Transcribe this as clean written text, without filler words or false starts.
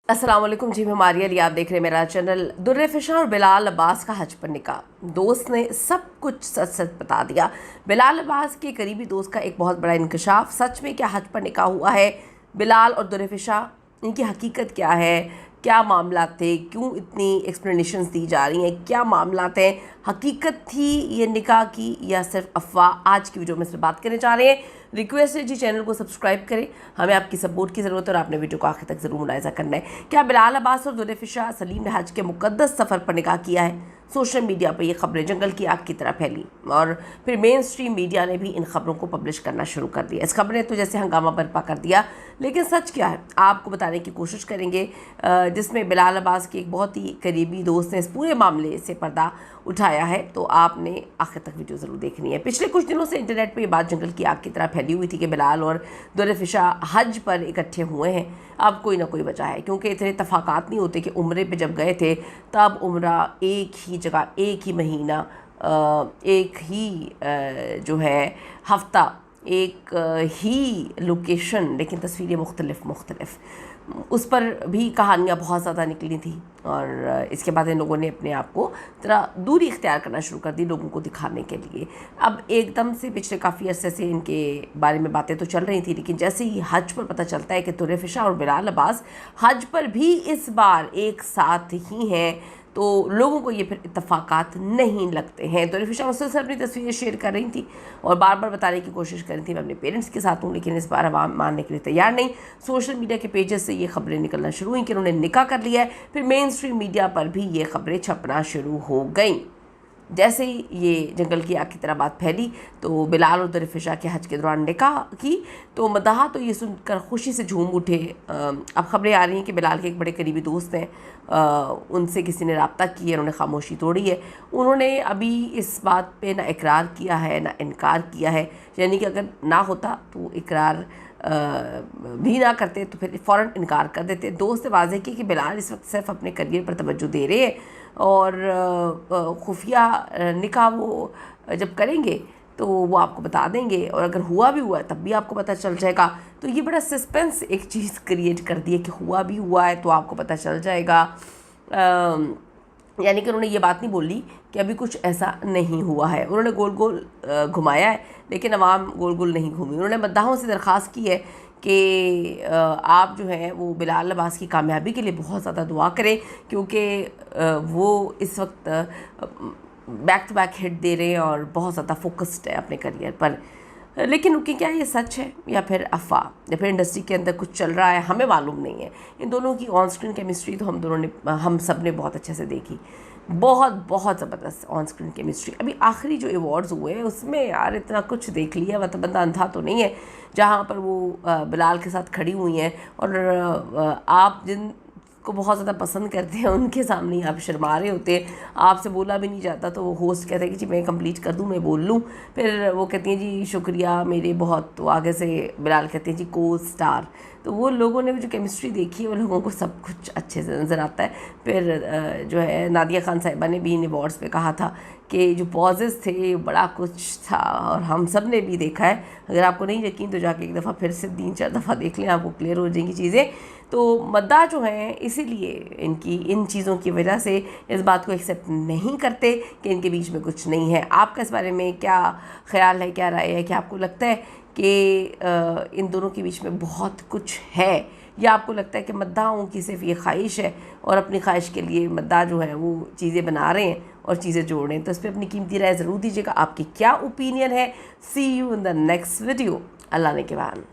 अस्सलाम वालेकुम जी, मैं मारिया अली, आप देख रहे हैं मेरा चैनल। दुर्रफिशा और बिलाल अब्बास का हज पर निकाह। दोस्त ने सब कुछ सच सच बता दिया। बिलाल अब्बास के करीबी दोस्त का एक बहुत बड़ा इंकशाफ। सच में क्या हज पर निकाह हुआ है? बिलाल और दुर्रफिशा, इनकी हकीकत क्या है? क्या मामला थे? क्यों इतनी एक्सप्लेनेशंस दी जा रही हैं? क्या मामला हैं? हकीकत थी ये निकाह की या सिर्फ अफवाह? आज की वीडियो में सिर्फ बात करने जा रहे हैं। रिक्वेस्ट है जी, चैनल को सब्सक्राइब करें, हमें आपकी सपोर्ट की ज़रूरत है और आपने वीडियो को आखिर तक ज़रूर मुलाहिज़ा करना है। क्या बिलाल अब्बास और दुर्रफिशा सलीम ने हज के मुक़द्दस सफ़र पर निकाह किया है? सोशल मीडिया पर ये खबरें जंगल की आग की तरह फैली और फिर मेन स्ट्रीम मीडिया ने भी इन खबरों को पब्लिश करना शुरू कर दिया। इस खबर ने तो जैसे हंगामा बर्पा कर दिया, लेकिन सच क्या है आपको बताने की कोशिश करेंगे, जिसमें बिलाल अब्बास के एक बहुत ही करीबी दोस्त ने इस पूरे मामले से पर्दा उठाया है। तो आपने आखिर तक वीडियो ज़रूर देखनी है। पिछले कुछ दिनों से इंटरनेट पर ये बात जंगल की आग की तरह फैली हुई थी कि बिलाल और दुर्रफिशा हज पर इकट्ठे हुए हैं। अब कोई ना कोई वजह है, क्योंकि इतने इत्तफाक़ात नहीं होते कि उम्रे पे जब गए थे तब उम्रा एक ही जगह, एक ही महीना, एक ही जो है हफ्ता, एक ही लोकेशन, लेकिन तस्वीरें मुख्तलिफ उस पर भी कहानियाँ बहुत ज़्यादा निकली थी। और इसके बाद इन लोगों ने अपने आप को तरह दूरी इख्तियार करना शुरू कर दी लोगों को दिखाने के लिए। अब एकदम से पिछले काफ़ी अरसे से इनके बारे में बातें तो चल रही थी, लेकिन जैसे ही हज पर पता चलता है कि दुर्रफिशा और बिलाल अब्बास हज पर भी इस बार एक साथ ही हैं, तो लोगों को ये फिर इत्तफाक़ात नहीं लगते हैं। दुर्रफिशा मुझसे अपनी तस्वीरें शेयर कर रही थी और बार बार बताने की कोशिश कर रही थी मैं अपने पेरेंट्स के साथ हूँ, लेकिन इस बार आवाम मानने के लिए तैयार नहीं। सोशल मीडिया के पेजेस से ये खबरें निकलना शुरू हुई कि उन्होंने निकाह कर लिया है। फिर मेन स्ट्रीम मीडिया पर भी ये खबरें छपना शुरू हो गई। जैसे ही ये जंगल की आग की तरह बात फैली तो बिलाल और दुर्रफिशा के हज के दौरान निकाह की तो मदाहा तो ये सुनकर खुशी से झूम उठे। अब खबरें आ रही हैं कि बिलाल के एक बड़े करीबी दोस्त हैं, उनसे किसी ने रब्ता किया, उन्होंने खामोशी तोड़ी है। उन्होंने अभी इस बात पे ना इकरार किया है ना इनकार किया है, यानी कि अगर ना होता तो इकरार भी ना करते तो फिर फ़ौरन इनकार कर देते। दोस्त ने वाज़ेह किया कि बिलाल इस वक्त सिर्फ अपने करियर पर तवज्जो दे रहे हैं और खुफिया निकाह वो जब करेंगे तो वो आपको बता देंगे, और अगर हुआ भी हुआ है तब भी आपको पता चल जाएगा। तो ये बड़ा सस्पेंस एक चीज़ क्रिएट कर दी है कि हुआ भी हुआ है तो आपको पता चल जाएगा। यानी कि उन्होंने ये बात नहीं बोली कि अभी कुछ ऐसा नहीं हुआ है। उन्होंने गोल गोल घुमाया है, लेकिन अवाम गोल गोल नहीं घूमी। उन्होंने मद्दाहों से दरख्वास्त की है कि आप जो है वो बिलाल अब्बास की कामयाबी के लिए बहुत ज़्यादा दुआ करें, क्योंकि वो इस वक्त बैक टू बैक हिट दे रहे हैं और बहुत ज़्यादा फोकस्ड है अपने करियर पर। लेकिन उनकी क्या ये सच है या फिर अफवाह या फिर इंडस्ट्री के अंदर कुछ चल रहा है, हमें मालूम नहीं है। इन दोनों की ऑन स्क्रीन केमिस्ट्री तो हम सब ने बहुत अच्छे से देखी, बहुत ज़बरदस्त ऑन स्क्रीन केमिस्ट्री। अभी आखिरी जो अवार्ड्स हुए हैं उसमें यार इतना कुछ देख लिया, मतलब बंदा अंधा तो नहीं है, जहाँ पर वो बिलाल के साथ खड़ी हुई हैं और आप जिन को बहुत ज़्यादा पसंद करते हैं उनके सामने आप शर्मा रहे होते हैं, आपसे बोला भी नहीं जाता तो वो होस्ट कहते हैं कि जी मैं कंप्लीट कर दूँ, मैं बोल लूँ। फिर वो कहती हैं जी शुक्रिया मेरे बहुत, तो आगे से बिलाल कहते हैं जी को स्टार। तो वो लोगों ने जो केमिस्ट्री देखी है वो लोगों को सब कुछ अच्छे से नज़र आता है। फिर जो है नादिया खान साहिबा ने भी इन अवार्ड्स पे कहा था कि जो पॉजेज़ थे बड़ा कुछ था और हम सब ने भी देखा है। अगर आपको नहीं यकीन तो जाके एक दफ़ा फिर से 3-4 दफ़ा देख लें, आपको क्लियर हो जाएंगी चीज़ें। तो मद्दाह जो हैं इसीलिए इनकी इन चीज़ों की वजह से इस बात को एक्सेप्ट नहीं करते कि इनके बीच में कुछ नहीं है। आपका इस बारे में क्या ख़्याल है, क्या राय है? कि आपको लगता है कि इन दोनों के बीच में बहुत कुछ है, या आपको लगता है कि मद्दाहों की सिर्फ ये ख्वाहिश है और अपनी ख्वाहिश के लिए मद्दाह जो है वो चीज़ें बना रहे हैं और चीज़ें जोड़ रहे हैं? तो इस पर अपनी कीमती राय ज़रूर दीजिएगा। आपकी क्या ओपिनियन है? See you in the next video. Allah ने के बाद।